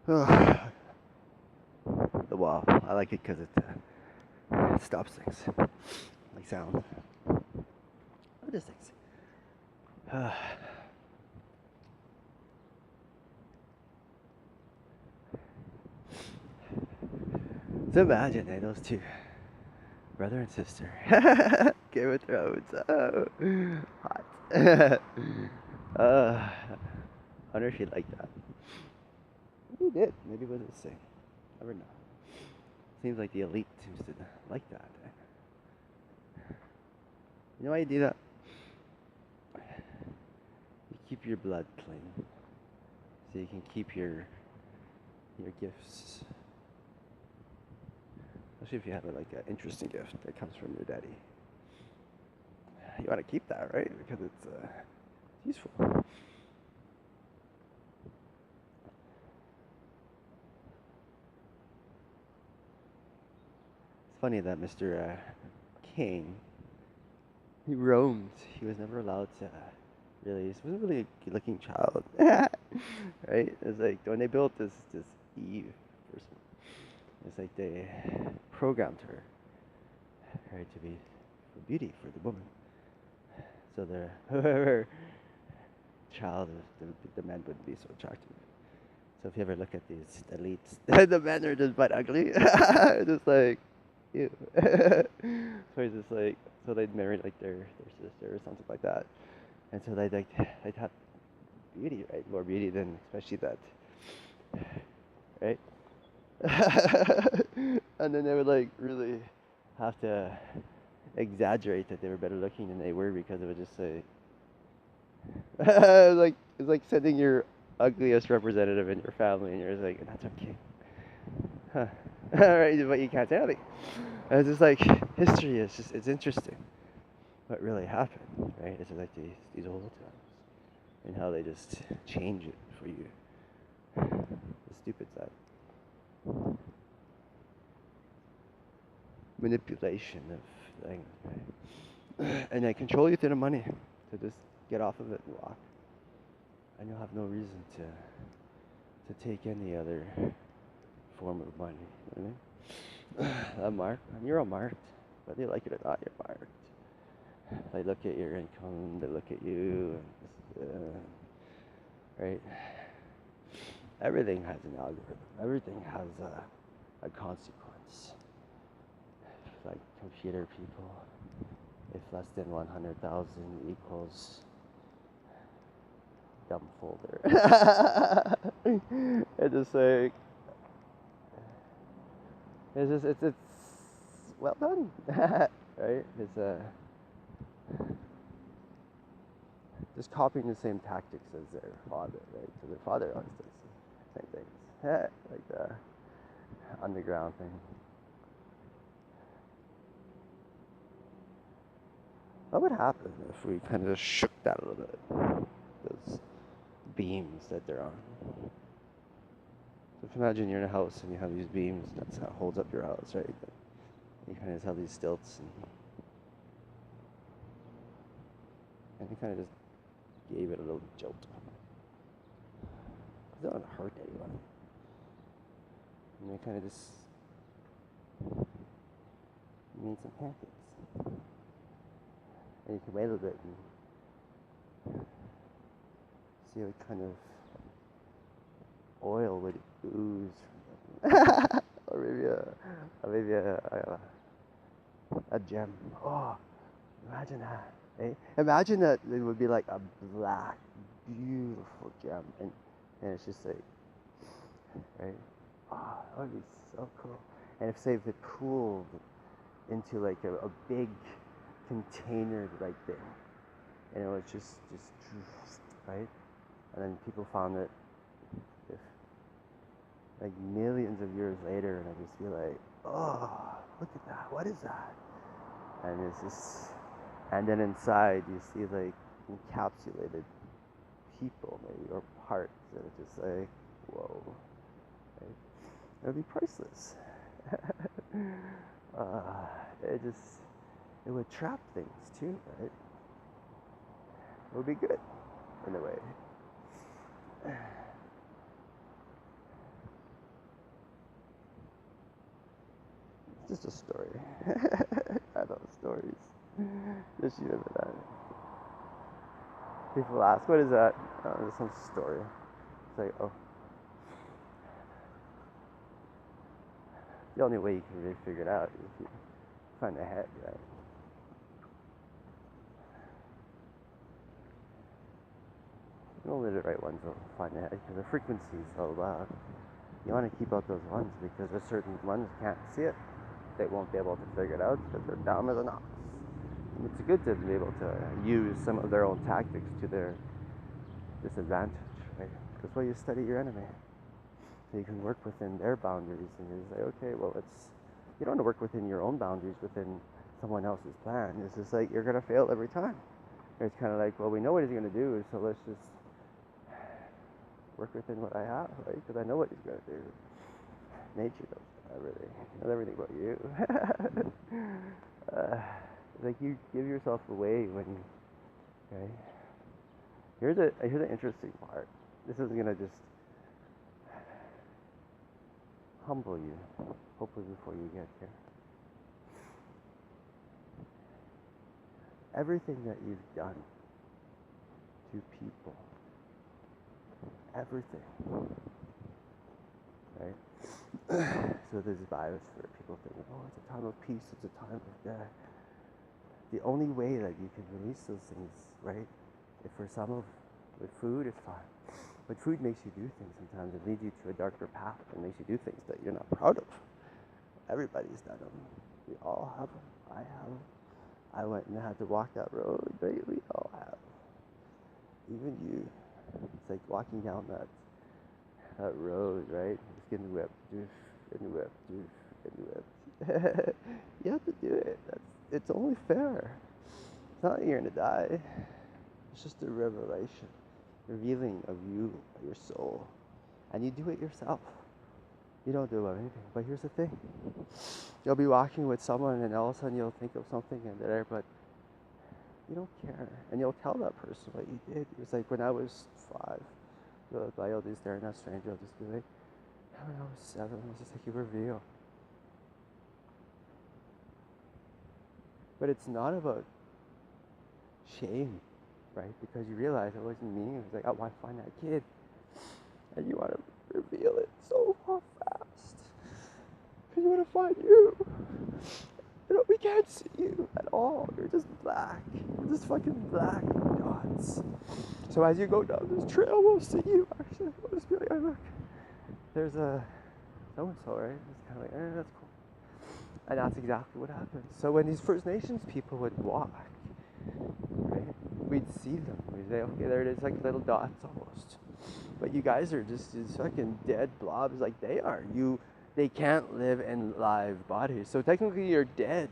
The wall. I like it because it stops things. Like sound. What is things? So imagine those two, brother and sister, Game of Thrones. Oh, hot. I wonder if he'd like that. Maybe he did. Maybe it was his thing. Never know. Seems like the elite seems to like that. You know why you do that? You keep your blood clean, so you can keep your gifts. Especially if you have like an interesting gift that comes from your daddy. You want to keep that, right? Because it's useful. It's funny that Mr. King, he roamed. He was never allowed to really. He wasn't really a good-looking child, right? It's like when they built this Eve person. It's like they programmed her, right, to be for beauty for the woman. So the whoever child the men wouldn't be so attractive. So if you ever look at these elites, the men are just but ugly. Just like ew. So it's just like so they'd marry like their sister or something like that. And so they'd have beauty, right? More beauty than especially that, right? And then they would like really have to exaggerate that they were better looking than they were because it would just say it's like sending your ugliest representative in your family and you're just like that's okay. Huh. Alright, but you can't say anything. And it's just like history is just it's interesting what really happened, right? It's like these old times and how they just change it for you. The stupid side. Manipulation of things, right? And they control you through the money to just get off of it and walk. And you'll have no reason to take any other form of money. You know what I mean? A mark, you're all marked, whether you like it or not, you're marked. They look at your income, they look at you, right? Everything has an algorithm. Everything has a consequence. Like computer people, if less than 100,000 equals dumb folder. It's just like it's well done, right? It's just copying the same tactics as their father, right? So their father always does the same things, like the underground thing. What would happen if we kind of shook that a little bit? Those beams that they're on. So if you imagine you're in a house and you have these beams, that's how it holds up your house, right? You kind of just have these stilts and you kind of just gave it a little jolt. It doesn't hurt anyone. And you kind of just made some pancakes. And you can wait a little bit and see what kind of oil would ooze from them. Or maybe a gem. Oh, imagine that. Eh? Imagine that it would be like a black, beautiful gem, and it's just like, right? Oh, that would be so cool. And if it cooled into like a big container like thing, and it was just right, and then people found it if, like millions of years later, and I'd just be like, oh, look at that, what is that? And it's just, and then inside you see like encapsulated people maybe or parts, and it's just like, whoa, right? It would be priceless. It just, it would trap things too, right? It would be good in a way. Just a story. I love stories. Just remember that. People ask, what is that? Oh, it's some story. It's like, oh. The only way you can really figure it out is if you find the head, right? Only the right ones will find the head because the frequency is so loud. You want to keep out those ones because the certain ones can't see it. They won't be able to figure it out because they're dumb as an ox. And it's good to be able to use some of their own tactics to their disadvantage, right? That's why you study your enemy. So you can work within their boundaries and you say, okay, well, you don't want to work within your own boundaries within someone else's plan. It's just like you're going to fail every time. It's kind of like, well, we know what he's going to do, so let's just work within what I have, right? Because I know what he's going to do. Nature knows everything. Knows everything about you. Like you give yourself away when you, okay? Here's an interesting part. This is going to just humble you, hopefully before you get here. Everything that you've done to people, everything, right? So there's bias for people thinking, oh, it's a time of peace, it's a time of death. The only way that you can release those things, right? If for some of, with food, it's fine. But food makes you do things sometimes. It leads you to a darker path and makes you do things that you're not proud of. Everybody's done them. We all have them. I have them. I went and had to walk that road, right? We all have. Even you. It's like walking down that road, right? It's getting whipped, doof, and whipped, doof, and whipped. You have to do it. It's only fair. It's not that you're gonna die. It's just a revelation, revealing of you, your soul, and you do it yourself. You don't do anything. But here's the thing: you'll be walking with someone, and all of a sudden you'll think of something in there, but you don't care, and you'll tell that person what you did. It's like when I was 5, I'll be staring at a stranger. I'll just be like, when I was 7, it's just like you reveal. But it's not about shame, right? Because you realize it wasn't me. It was like, I want to find that kid. And you want to reveal it so fast. Because you want to find you. We can't see you at all. You're just black. You're just fucking black dots. So as you go down this trail, we'll see you. Actually, we'll just be like, oh, look. There's a so-and-so, right? It's kind of like, that's cool. And that's exactly what happened. So when these First Nations people would walk, right, we'd see them. We'd say, okay, there it is, like little dots almost. But you guys are just these fucking dead blobs like they are. They can't live in live bodies. So technically you're dead.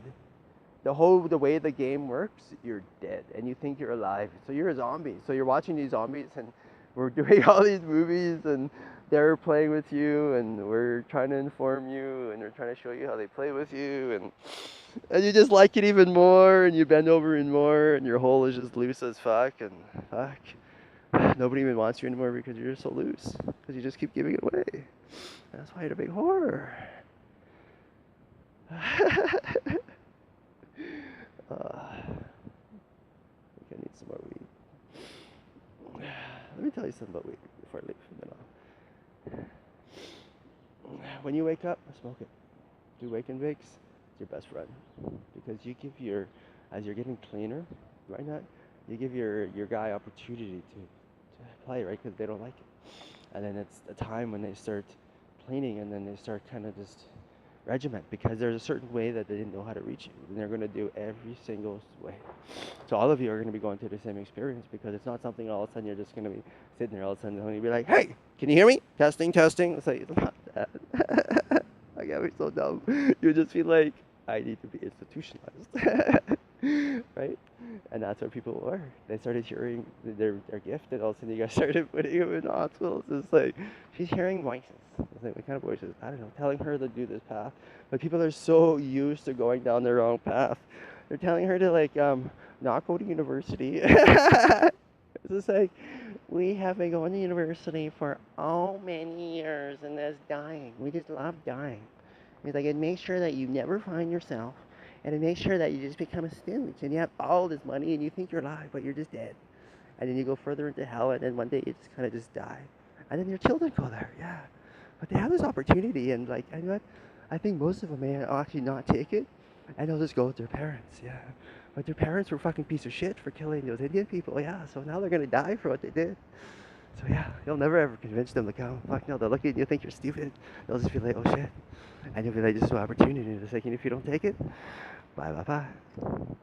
The way the game works, you're dead. And you think you're alive. So you're a zombie. So you're watching these zombies and we're doing all these movies and they're playing with you and we're trying to inform you and we're trying to show you how they play with you and you just like it even more and you bend over and more and your hole is just loose as fuck and fuck. Nobody even wants you anymore because you're so loose. Because you just keep giving it away. And that's why you're a big whore. I think I need some more weed. Let me tell you something about weed before I leave. When you wake up, smoke it. Do wake and bakes. It's your best friend because you give as you're getting cleaner, right now, you give your guy opportunity to play, right? Because they don't like it, and then it's a time when they start cleaning, and then they start kind of just regiment because there's a certain way that they didn't know how to reach you, and they're going to do every single way. So all of you are going to be going through the same experience because it's not something all of a sudden you're just going to be sitting there all of a sudden and you'll be like, hey, can you hear me? Testing. It's like, it's not that. I can't be so dumb. You just feel like, I need to be institutionalized. Right? And that's what people were. They started hearing their gift, and all of a sudden you guys started putting them in hospitals. It's like, she's hearing voices. It's like, what kind of voices? I don't know, telling her to do this path. But people are so used to going down the wrong path. They're telling her to, like, not go to university. It's just like, we have been going to university for oh many years, and that's dying. We just love dying. He's like, it makes sure that you never find yourself, and it makes sure that you just become a stooge, and you have all this money, and you think you're alive, but you're just dead. And then you go further into hell, and then one day you just kind of just die. And then your children go there, yeah. But they have this opportunity, and like, you know what? I think most of them may actually not take it, and they'll just go with their parents, yeah. But their parents were fucking piece of shit for killing those Indian people, yeah. So now they're gonna die for what they did. So yeah, you'll never ever convince them to come. Fuck no, they'll look at you and you think you're stupid. They'll just be like, oh shit. And you'll be like, this is an opportunity. And it's like, and if you don't take it, bye bye bye.